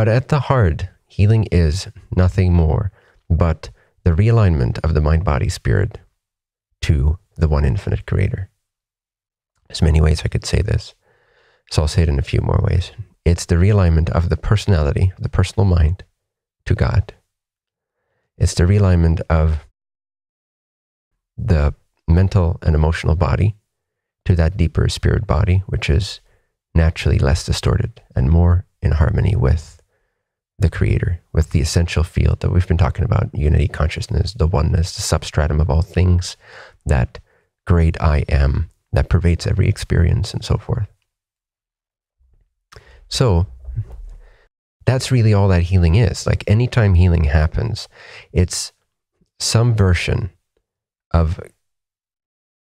But at the heart, healing is nothing more but the realignment of the mind, body, spirit to the one infinite creator. There's many ways I could say this, so I'll say it in a few more ways. It's the realignment of the personality, the personal mind, to God. It's the realignment of the mental and emotional body to that deeper spirit body, which is naturally less distorted and more in harmony with the creator, with the essential field that we've been talking about, unity, consciousness, the oneness, the substratum of all things, that great I am that pervades every experience and so forth. So that's really all that healing is. Like anytime healing happens, it's some version of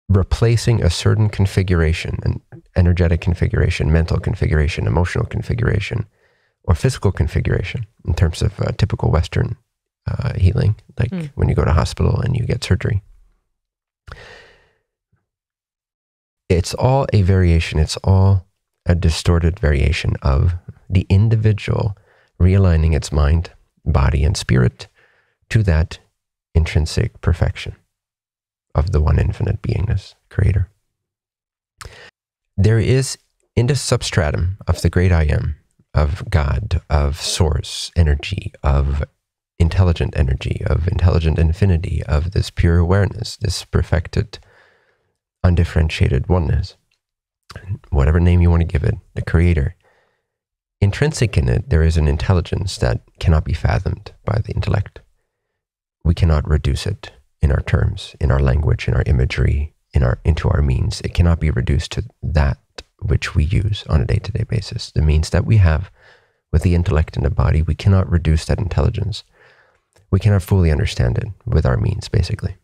replacing a certain configuration, an energetic configuration, mental configuration, emotional configuration, or physical configuration in terms of typical Western healing, like when you go to hospital and you get surgery. It's all a variation. It's all a distorted variation of the individual realigning its mind, body, and spirit to that intrinsic perfection of the one infinite beingness, creator. There is in the substratum of the great I am, of God, of source energy, of intelligent energy, of intelligent infinity, of this pure awareness, this perfected, undifferentiated oneness, whatever name you want to give it, the creator. Intrinsic in it, there is an intelligence that cannot be fathomed by the intellect. We cannot reduce it in our terms, in our language, in our imagery, into our means. It cannot be reduced to that which we use on a day-to-day basis. The means that we have with the intellect and the body, we cannot reduce that intelligence. We cannot fully understand it with our means, basically.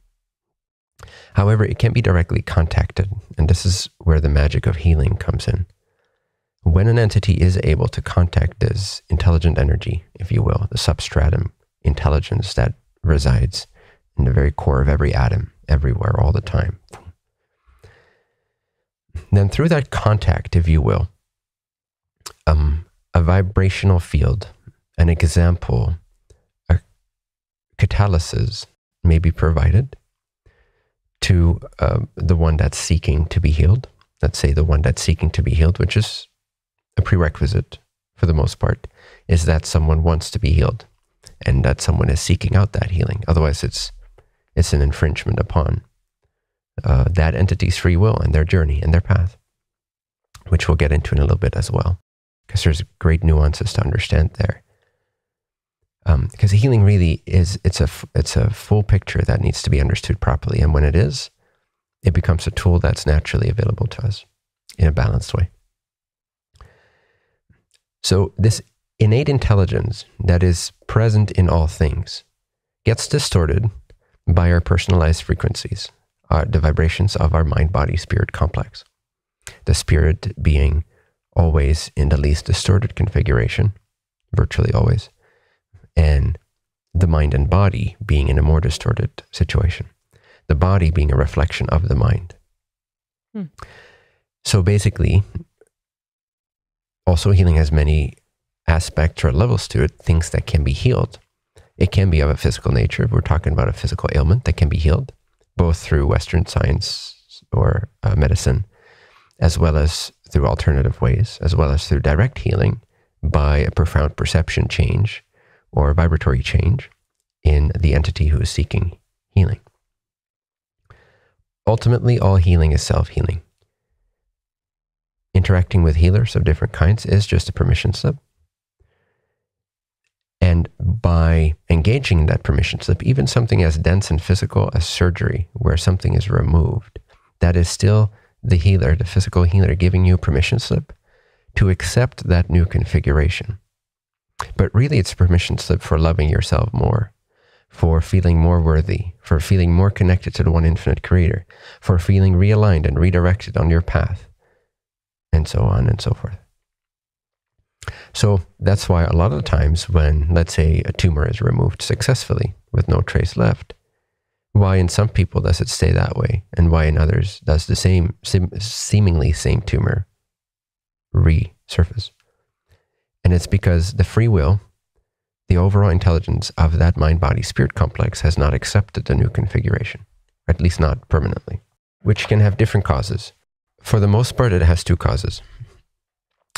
However, it can be directly contacted, and this is where the magic of healing comes in. When an entity is able to contact this intelligent energy, if you will, the substratum intelligence that resides in the very core of every atom, everywhere, all the time, then through that contact, if you will, a vibrational field, an example, a catalysis may be provided to the one that's seeking to be healed. Let's say the one that's seeking to be healed, which is a prerequisite for the most part, is that someone wants to be healed and that someone is seeking out that healing. Otherwise, it's an infringement upon that entity's free will and their journey and their path, which we'll get into in a little bit as well, because there's great nuances to understand there. Because healing really is, it's a full picture that needs to be understood properly. And when it is, it becomes a tool that's naturally available to us in a balanced way. So this innate intelligence that is present in all things gets distorted by our personalized frequencies, the vibrations of our mind, body, spirit complex. The spirit being always in the least distorted configuration, virtually always, and the mind and body being in a more distorted situation. The body being a reflection of the mind. So basically, also healing has many aspects or levels to it, things that can be healed. It can be of a physical nature. We're talking about a physical ailment that can be healed, both through Western science or medicine, as well as through alternative ways, as well as through direct healing by a profound perception change or vibratory change in the entity who is seeking healing. Ultimately, all healing is self-healing. Interacting with healers of different kinds is just a permission slip. And by engaging in that permission slip, even something as dense and physical as surgery, where something is removed, that is still the healer, the physical healer, giving you a permission slip to accept that new configuration. But really, it's a permission slip for loving yourself more, for feeling more worthy, for feeling more connected to the one infinite creator, for feeling realigned and redirected on your path, and so on and so forth. So that's why a lot of the times when, let's say, a tumor is removed successfully with no trace left, why in some people does it stay that way, and why in others does the seemingly same tumor resurface? And it's because the free will, the overall intelligence of that mind-body-spirit complex has not accepted the new configuration, at least not permanently, which can have different causes. For the most part, it has two causes.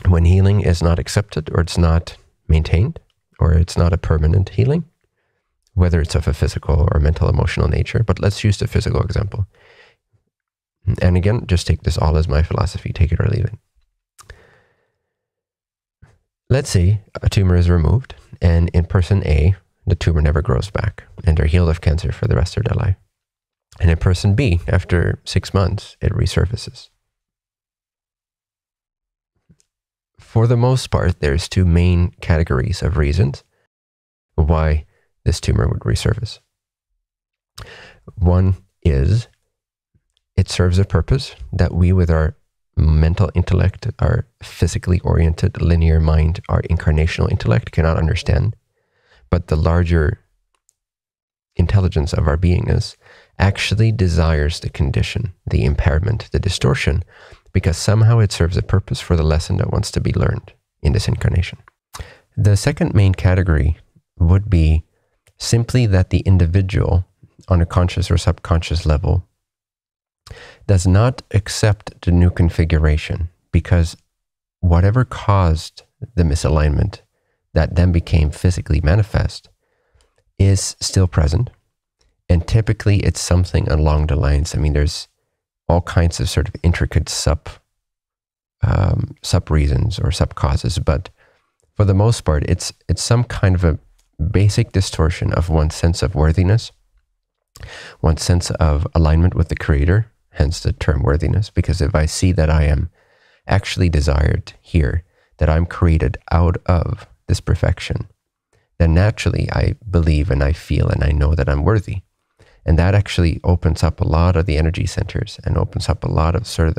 When healing is not accepted, or it's not maintained, or it's not a permanent healing, whether it's of a physical or mental, emotional nature. But let's use the physical example. And again, just take this all as my philosophy, take it or leave it. Let's say a tumor is removed, and in person A, the tumor never grows back, and they're healed of cancer for the rest of their life. And in person B, after 6 months, it resurfaces. For the most part, there's two main categories of reasons why this tumor would resurface. One is it serves a purpose that we, with our mental intellect, our physically oriented linear mind, our incarnational intellect cannot understand. But the larger intelligence of our beingness actually desires the condition, the impairment, the distortion, because somehow it serves a purpose for the lesson that wants to be learned in this incarnation. The second main category would be simply that the individual on a conscious or subconscious level does not accept the new configuration, because whatever caused the misalignment that then became physically manifest is still present. And typically it's something along the lines, there's all kinds of sort of intricate sub reasons or sub causes, but for the most part, it's some kind of a basic distortion of one's sense of worthiness, one's sense of alignment with the Creator, hence the term worthiness. Because if I see that I am actually desired here, that I'm created out of this perfection, then naturally I believe and I feel and I know that I'm worthy. And that actually opens up a lot of the energy centers and opens up a lot of sort of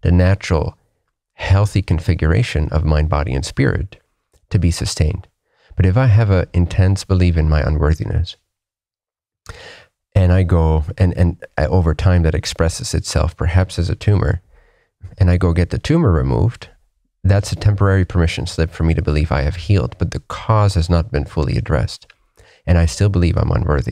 the natural, healthy configuration of mind, body, and spirit to be sustained. But if I have an intense belief in my unworthiness, and I go, and over time that expresses itself perhaps as a tumor, and I go get the tumor removed, that's a temporary permission slip for me to believe I have healed, but the cause has not been fully addressed. And I still believe I'm unworthy.